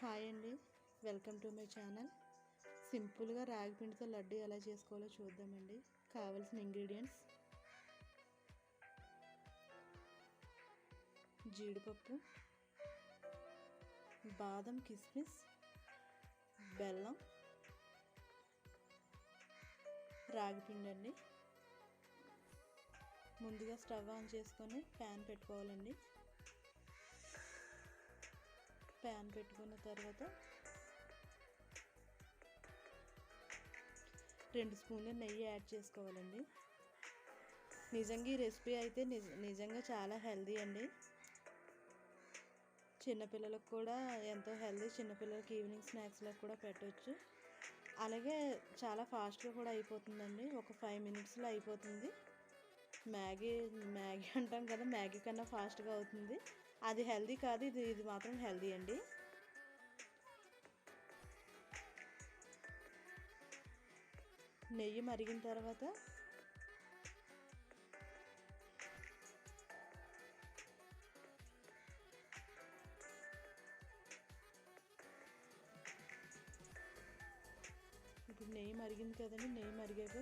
Hi అండి, welcome to my channel. సింపుల్గా రాగి పిండితో లడ్డు ఎలా చేసుకోవాలో చూద్దామండి. కావాల్సిన ఇంగ్రీడియంట్స్: జీడిపప్పు, బాదం, కిస్మిస్, బెల్లం, రాగి పిండి అండి. ముందుగా స్టవ్ ఆన్ చేసుకొని ప్యాన్ పెట్టుకోవాలండి. ప్యాన్ పెట్టుకున్న తర్వాత 2 స్పూన్ల నెయ్యి యాడ్ చేసుకోవాలండి. నిజంగా ఈ రెసిపీ అయితే నిజంగా చాలా హెల్దీ అండి. చిన్నపిల్లలకు కూడా ఎంతో హెల్దీ. చిన్నపిల్లలకి ఈవినింగ్ స్నాక్స్లో కూడా పెట్టవచ్చు. అలాగే చాలా ఫాస్ట్గా కూడా అయిపోతుందండి. ఒక 5 మినిట్స్లో అయిపోతుంది. మ్యాగీ అంటాం కదా, మ్యాగీ కన్నా ఫాస్ట్గా అవుతుంది. అది హెల్దీ కాదు, ఇది మాత్రం హెల్దీ అండి. నెయ్యి మరిగిన తర్వాత ఇప్పుడు నెయ్యి మరిగింది కదండి. నెయ్యి మరిగాక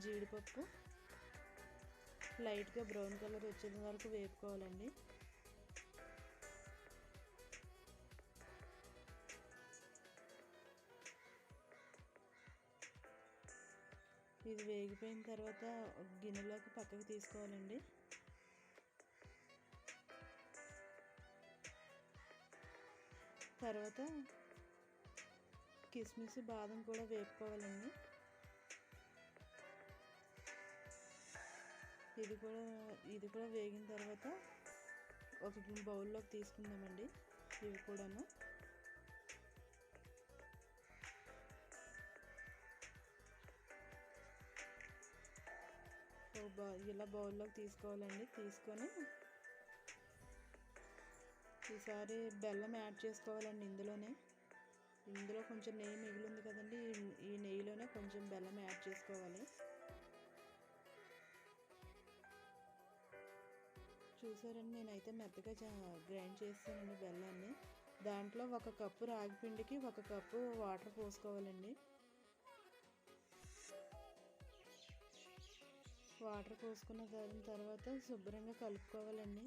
జీడిపప్పు లైట్గా బ్రౌన్ కలర్ వచ్చేంత వరకు వేపుకోవాలండి. ఇది వేగిపోయిన తర్వాత గిన్నెలోకి పక్కకు తీసుకోవాలండి. తర్వాత కిస్మిస్, బాదం కూడా వేపుకోవాలండి. ఇది కూడా వేగిన తర్వాత ఒక బౌల్లోకి తీసుకుందామండి. ఇవి కూడాను ఇలా బౌల్లోకి తీసుకోవాలండి. తీసుకొని ఈసారి బెల్లం యాడ్ చేసుకోవాలండి. ఇందులో కొంచెం నెయ్యి మిగిలింది కదండి, ఈ నెయ్యిలోనే కొంచెం బెల్లం యాడ్ చేసుకోవాలి. చూసారండి, నేనైతే మెత్తగా గ్రైండ్ చేస్తానండి బెల్లాన్ని. దాంట్లో 1 కప్పు రాగి పిండికి 1 కప్పు వాటర్ పోసుకోవాలండి. వాటర్ పోసుకున్న తర్వాత శుభ్రంగా కలుపుకోవాలండి.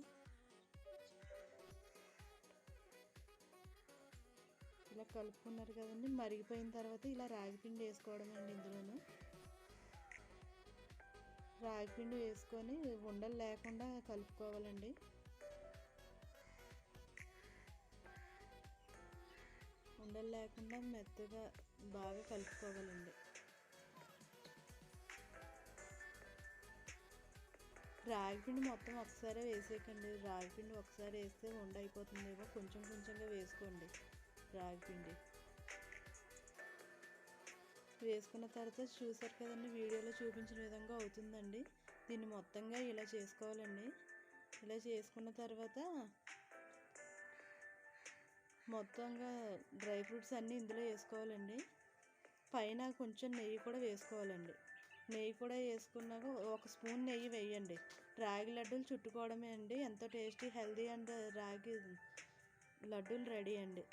ఇలా కలుపుకున్నారు కదండి. మరిగిపోయిన తర్వాత ఇలా రాగిపిండి వేసుకోవడం అండి. ఇందులోనూ రాగిపిండి వేసుకొని ఉండలు లేకుండా కలుపుకోవాలండి. ఉండలు లేకుండా మెత్తగా బాగా కలుపుకోవాలండి. రాగిపిండి మొత్తం ఒకసారి వేసేయకండి. రాగిపిండి ఒకసారి వేస్తే ఉండ అయిపోతుందేమో. కొంచెం కొంచెంగా వేసుకోండి. రాగిపిండి వేసుకున్న తర్వాత చూసారు కదండి, వీడియోలో చూపించిన విధంగా అవుతుందండి. దీన్ని మొత్తంగా ఇలా చేసుకోవాలండి. ఇలా చేసుకున్న తర్వాత మొత్తంగా డ్రై ఫ్రూట్స్ అన్నీ ఇందులో వేసుకోవాలండి. పైన కొంచెం నెయ్యి కూడా వేసుకోవాలండి. నెయ్యి కూడా వేసుకున్నాక 1 స్పూన్ నెయ్యి వేయండి. రాగి లడ్డూలు చుట్టుకోవడమే అండి. ఎంతో టేస్టీ, హెల్దీ అండ్ రాగి లడ్డూలు రెడీ అండి.